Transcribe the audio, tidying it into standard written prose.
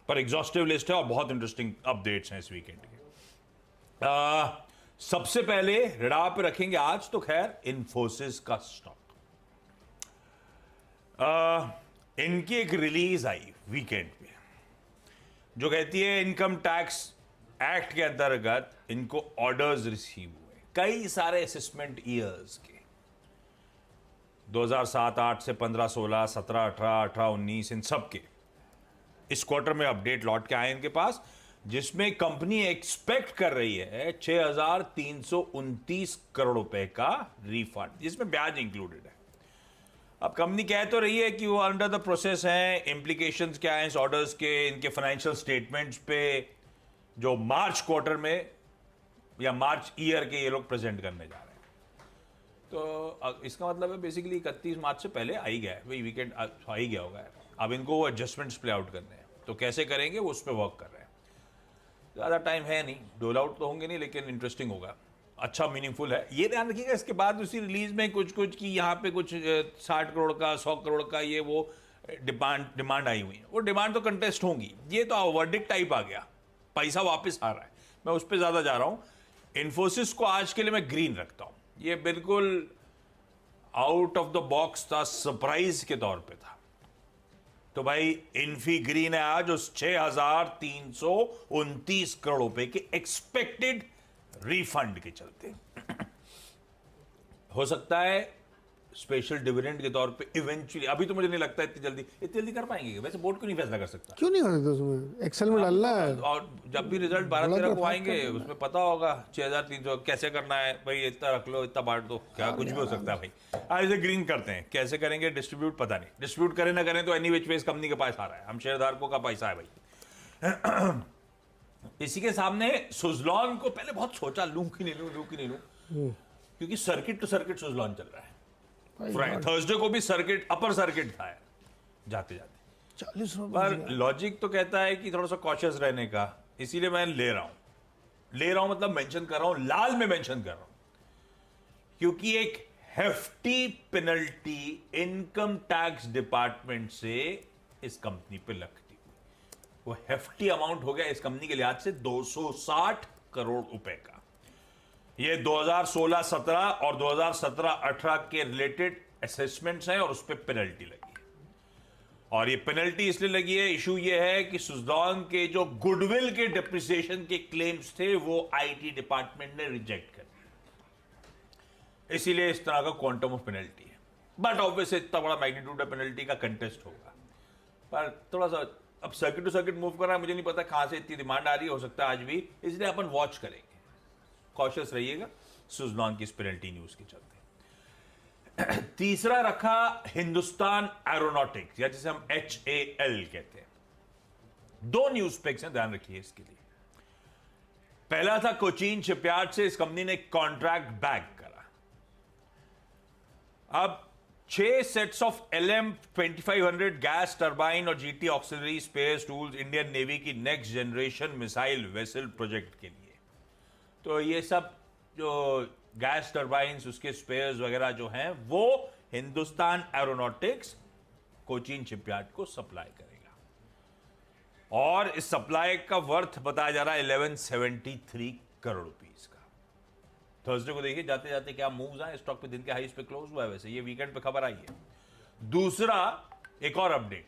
पर exhaustive list है और बहुत इंटरेस्टिंग अपडेट्स हैं इस वीकेंड के। सबसे पहले रडार पे रखेंगे आज तो खैर इन्फोसिस का स्टॉक। इनकी एक रिलीज आई वीकेंड पे जो कहती है इनकम टैक्स एक्ट के अंतर्गत इनको ऑर्डर्स रिसीव हुए कई सारे असेसमेंट ईयर्स के 2007-8 से 15-16, 17-18, 18-19 इन सब के इस क्वार्टर में अपडेट लौट के आए इनके पास, जिसमें कंपनी एक्सपेक्ट कर रही है 6,329 करोड़ रुपए का रिफंड, जिसमें ब्याज इंक्लूडेड है। अब कंपनी कह तो रही है कि वो अंडर द प्रोसेस है, इम्प्लीकेशंस क्या है इस ऑर्डर्स के, इनके फाइनेंशियल स्टेटमेंट्स पे जो मार्च क्वार्टर में या मार्च ईयर के ये लोग प्रेजेंट करने जा रहे हैं। तो इसका मतलब है बेसिकली 31 मार्च से पहले आ ही गया है, वही वीकेंड आ ही गया होगा। अब इनको वो एडजस्टमेंट्स प्ले आउट करने हैं, तो कैसे करेंगे वो उस पर वर्क कर रहे हैं। ज़्यादा टाइम है नहीं, डोल आउट तो होंगे नहीं, लेकिन इंटरेस्टिंग होगा, अच्छा मीनिंगफुल है। ये ध्यान रखिएगा इसके बाद उसी रिलीज में कुछ कि यहाँ पे कुछ 60 करोड़ का 100 करोड़ का ये वो डिमांड आई हुई है, वो डिमांड तो कंटेस्ट होंगी। ये तो वर्डिक्ट टाइप आ गया, पैसा वापस आ रहा है, मैं उस पर ज़्यादा जा रहा हूँ। इन्फोसिस को आज के लिए मैं ग्रीन रखता हूँ, ये बिल्कुल आउट ऑफ द बॉक्स था, सरप्राइज के तौर पे था। तो भाई इन्फी ग्रीन है आज उस 6,329 करोड़ रुपए के एक्सपेक्टेड रिफंड के चलते। हो सकता है स्पेशल डिविडेंड के तौर पे इवेंचुअली, अभी तो मुझे नहीं लगता इतनी जल्दी कर पाएंगे। वैसे बोर्ड क्यों नहीं फैसला कर सकता? क्यों नहीं कर सकते? उसमें एक्सेल में डालना है और जब भी रिजल्ट 12-13 को आएंगे उसमें पता होगा 6,300 कैसे करना है भाई, इतना रख लो, इतना बांट दो, क्या कुछ भी हो सकता है भाई। आज इसे ग्रीन करते हैं, कैसे करेंगे डिस्ट्रीब्यूट पता नहीं, डिस्ट्रीब्यूट करें ना करें तो एनी विच वेज कंपनी के पास आ रहा है, हम शेयरधारकों का पैसा है भाई। इसी के सामने सुजलॉन को पहले बहुत सोचा लूं कि नहीं लूं, क्योंकि सर्किट टू सर्किट सुजलॉन चल रहा है। थर्सडे को भी सर्किट अपर सर्किट था जाते 40 रुपए, पर लॉजिक तो कहता है कि थोड़ा सा कॉशियस रहने का, इसीलिए मैं ले रहा हूं मतलब मेंशन कर रहा हूं, लाल में मेंशन कर रहा हूं, क्योंकि एक hefty penalty income tax department से इस कंपनी पे लगती हुई, वो हेफ्टी अमाउंट हो गया इस कंपनी के लिहाज से 260 करोड़ रुपए का। ये 2016-17 और 2017-18 के रिलेटेड असेसमेंट्स हैं और उस पर पेनल्टी लगी है। और ये पेनल्टी इसलिए लगी है, इशू ये है कि सुजलॉन के जो गुडविल के डिप्रिसिएशन के क्लेम्स थे वो आईटी डिपार्टमेंट ने रिजेक्ट कर दिए, इसीलिए इस तरह का क्वांटम ऑफ पेनल्टी है। बट ऑब्वियसली इतना बड़ा मैग्नीट्यूड ऑफ पेनल्टी का कंटेस्ट होगा, पर थोड़ा सा अब सर्किट टू सर्किट मूव कर रहा है, मुझे नहीं पता कहां से इतनी डिमांड आ रही है, हो सकता है आज भी, इसलिए अपन वॉच करेंगे, कॉशियस रहिएगा सुजलॉन की इस पेनल्टी न्यूज के चलते। तीसरा रखा हिंदुस्तान एरोनॉटिक्स, या जिसे हम HAL कहते हैं। दो न्यूज पिक्स हैं, ध्यान रखिए इसके लिए। पहला था कोचीन शिपयार्ड से इस कंपनी ने कॉन्ट्रैक्ट बैक करा। अब 6 sets of LM-2500 gas turbine और GT auxiliary spares tools Indian navy की next generation missile vessel project के लिए। तो ये सब जो गैस टर्बाइन्स, उसके स्पेयर्स वगैरह जो हैं, वो हिंदुस्तान एरोनॉटिक्स कोचीन शिपयार्ड को सप्लाई करेगा, और इस सप्लाई का वर्थ बताया जा रहा है 1173 करोड़ रुपीस का। थर्सडे को देखिए जाते जाते क्या मूव्स आए, स्टॉक पे दिन के हाईस पे क्लोज हुआ है, वैसे ये वीकेंड पे खबर आई है। दूसरा एक और अपडेट,